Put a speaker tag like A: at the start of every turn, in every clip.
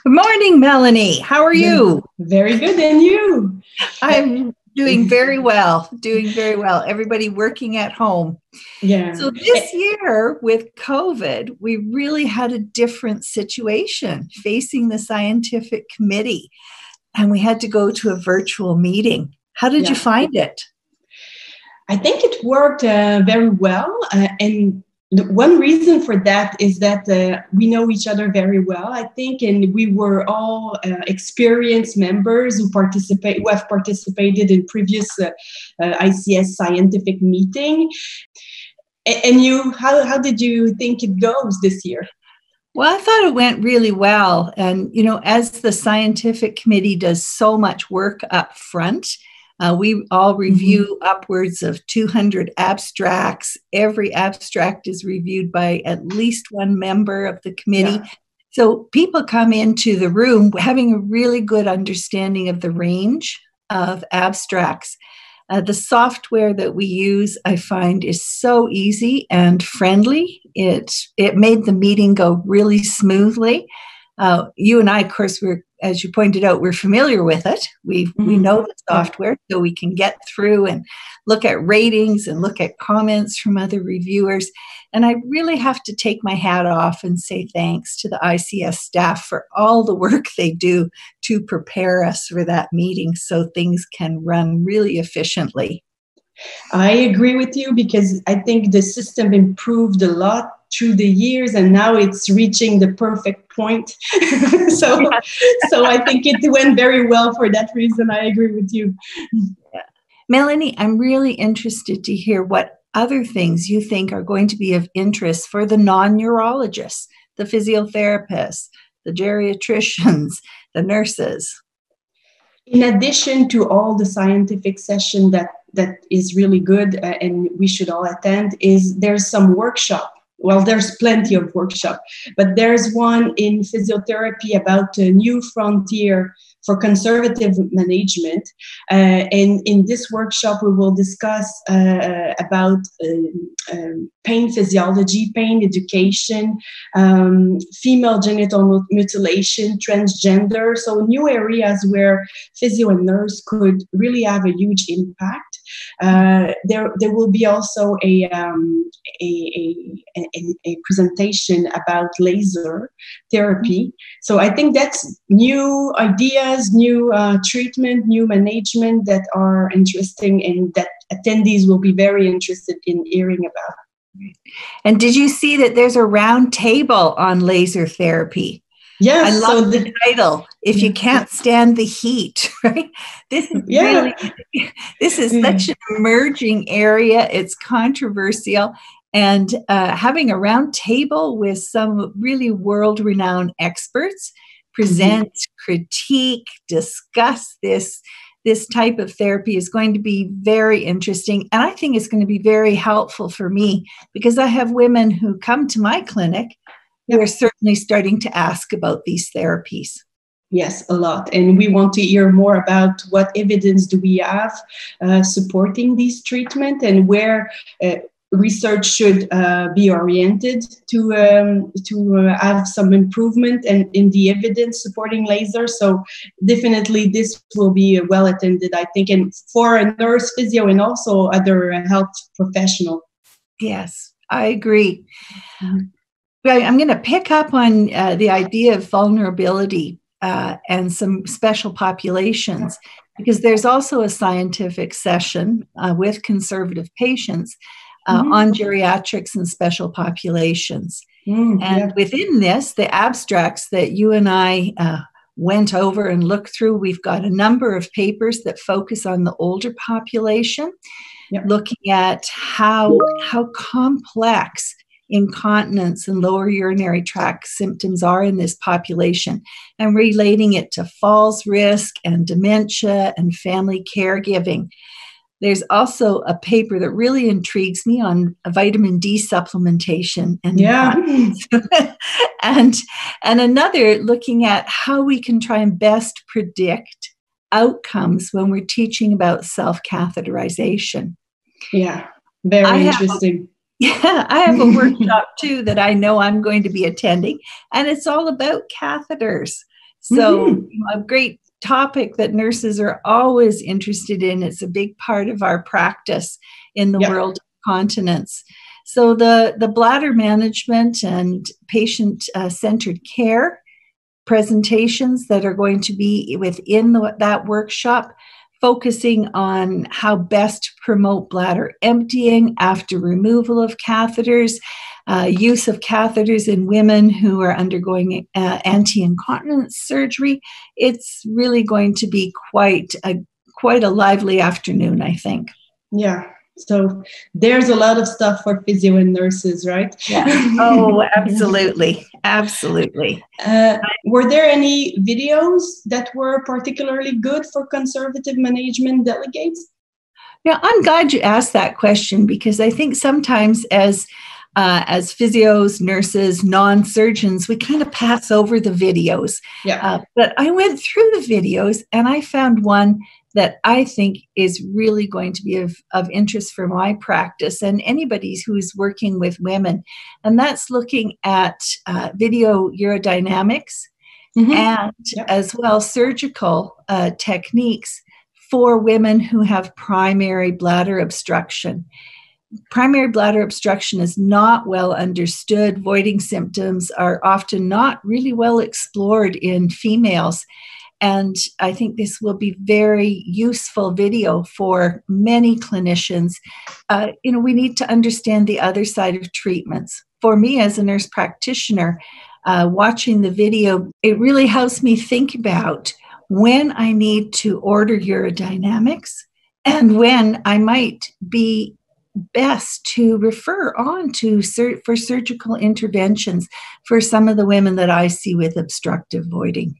A: Good morning, Melanie. How are you?
B: Very good. And you?
A: I'm doing very well, Everybody working at home.
B: Yeah.
A: So this year with COVID, we really had a different situation facing the scientific committee, and we had to go to a virtual meeting. How did you find it?
B: I think it worked very well. And one reason for that is that we know each other very well, I think, and we were all experienced members who have participated in previous ICS scientific meeting. And you, how did you think it goes this year?
A: Well, I thought it went really well. And, as the scientific committee does so much work up front, we all review upwards of 200 abstracts. Every abstract is reviewed by at least one member of the committee. Yeah. So people come into the room having a really good understanding of the range of abstracts. The software that we use, I find, is so easy and friendly. It made the meeting go really smoothly. You and I, of course, as you pointed out, we're familiar with it. We know the software, so we can get through and look at ratings and look at comments from other reviewers. And I really have to take my hat off and say thanks to the ICS staff for all the work they do to prepare us for that meeting so things can run really efficiently.
B: I agree with you because I think the system improved a lot through the years, and now it's reaching the perfect point. So I think it went very well for that reason. I agree with you.
A: Yeah. Melanie, I'm really interested to hear what other things you think are going to be of interest for the non-neurologists, the physiotherapists, the geriatricians, the nurses.
B: In addition to all the scientific session that is really good and we should all attend, there's some workshop. Well, there's plenty of workshop, but there's one in physiotherapy about a new frontier for conservative management. And in this workshop, we will discuss about pain physiology, pain education, female genital mutilation, transgender. So new areas where physio and nurse could really have a huge impact. There will be also a presentation about laser therapy. So I think that's new ideas, new treatment, new management that are interesting and that attendees will be very interested in hearing about.
A: And did you see that there's a round table on laser therapy?
B: Yes.
A: I love the title, If You Can't Stand the Heat, right? This is such an emerging area. It's controversial. And having a round table with some really world-renowned experts present, critique, discuss this type of therapy is going to be very interesting. And I think it's going to be very helpful for me because I have women who come to my clinic who are certainly starting to ask about these therapies.
B: Yes, a lot. And we want to hear more about what evidence do we have supporting these treatment and where research should be oriented to have some improvement and in the evidence supporting laser. So definitely this will be well attended, I think, and for a nurse, physio, and also other health professional.
A: Yes, I agree. I'm going to pick up on the idea of vulnerability and some special populations, because there's also a scientific session with conservative patients on geriatrics and special populations. And within this, the abstracts that you and I went over and looked through, we've got a number of papers that focus on the older population, looking at how complex incontinence and lower urinary tract symptoms are in this population and relating it to falls risk and dementia and family caregiving. There's also a paper that really intrigues me on vitamin D supplementation and and another looking at how we can try and best predict outcomes when we're teaching about self-catheterization.
B: Yeah, very interesting.
A: I have a workshop too that I know I'm going to be attending, and it's all about catheters. So a great topic that nurses are always interested in. It's a big part of our practice in the world of continence. So the bladder management and patient-centered care presentations that are going to be within that workshop, focusing on how best to promote bladder emptying after removal of catheters, use of catheters in women who are undergoing anti-incontinence surgery. It's really going to be quite a lively afternoon, I think.
B: Yeah. So there's a lot of stuff for physio and nurses, right?
A: Yeah. Oh, absolutely. Absolutely.
B: Were there any videos that were particularly good for conservative management delegates?
A: Yeah, I'm glad you asked that question, because I think sometimes as physios, nurses, non-surgeons, we kind of pass over the videos.
B: Yeah.
A: But I went through the videos and I found one that I think is really going to be of interest for my practice and anybody who's working with women. And that's looking at video urodynamics and as well surgical techniques for women who have primary bladder obstruction. Primary bladder obstruction is not well understood. Voiding symptoms are often not really well explored in females. And I think this will be very useful video for many clinicians. We need to understand the other side of treatments. For me as a nurse practitioner, watching the video, it really helps me think about when I need to order urodynamics and when I might be best to refer on to for surgical interventions for some of the women that I see with obstructive voiding.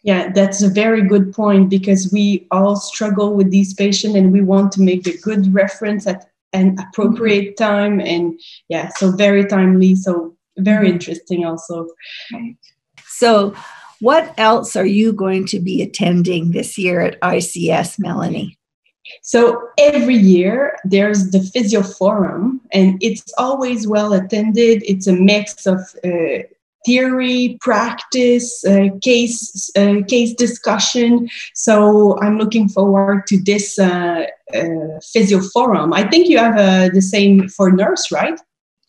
B: Yeah, that's a very good point, because we all struggle with these patients and we want to make a good reference at an appropriate time. And yeah, so very timely. So very interesting also.
A: Right. So what else are you going to be attending this year at ICS, Melanie?
B: So every year there's the Physio Forum, and it's always well attended. It's a mix of theory, practice, case discussion. So I'm looking forward to this Physio Forum. I think you have the same for nurse, right?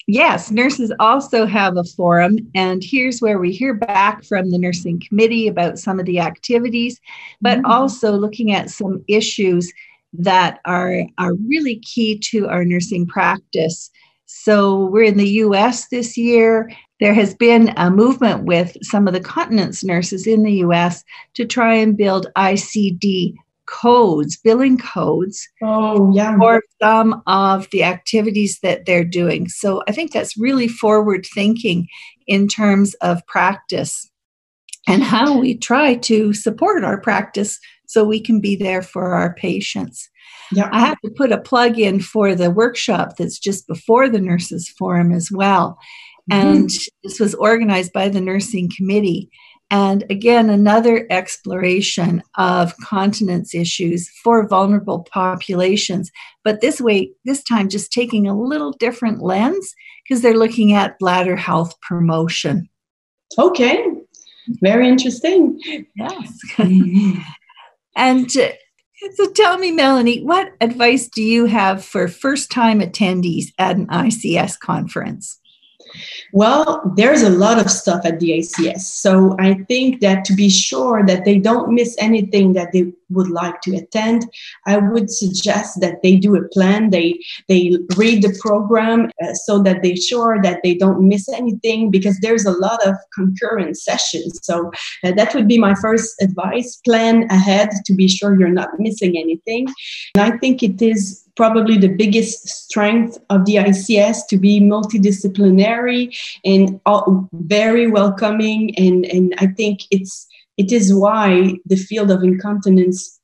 A: Yes, nurses also have a forum, and here's where we hear back from the nursing committee about some of the activities, but also looking at some issues that are really key to our nursing practice. So we're in the US this year. There has been a movement with some of the continence nurses in the US to try and build ICD codes, billing codes for some of the activities that they're doing. So I think that's really forward thinking in terms of practice and how we try to support our practice so we can be there for our patients. Yeah. I have to put a plug in for the workshop that's just before the Nurses Forum as well. And this was organized by the nursing committee. And again, another exploration of continence issues for vulnerable populations. But this time just taking a little different lens, because they're looking at bladder health promotion.
B: Okay, very interesting.
A: Yes. And so tell me, Melanie, what advice do you have for first-time attendees at an ICS conference?
B: Well, there's a lot of stuff at the ICS. So I think that to be sure that they don't miss anything that they would like to attend, I would suggest that they do a plan. They read the program so that they're sure that they don't miss anything, because there's a lot of concurrent sessions. So that would be my first advice. Plan ahead to be sure you're not missing anything. And I think it is probably the biggest strength of the ICS to be multidisciplinary and very welcoming. And I think it is why the field of incontinence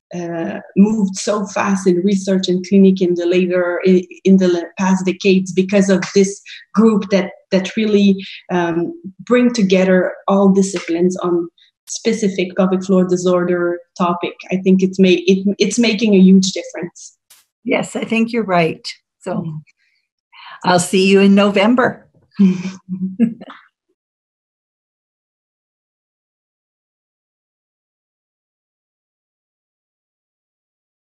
B: moved so fast in research and clinic in the past decades, because of this group that really bring together all disciplines on specific pelvic floor disorder topic. I think it's making a huge difference.
A: Yes, I think you're right. So I'll see you in November.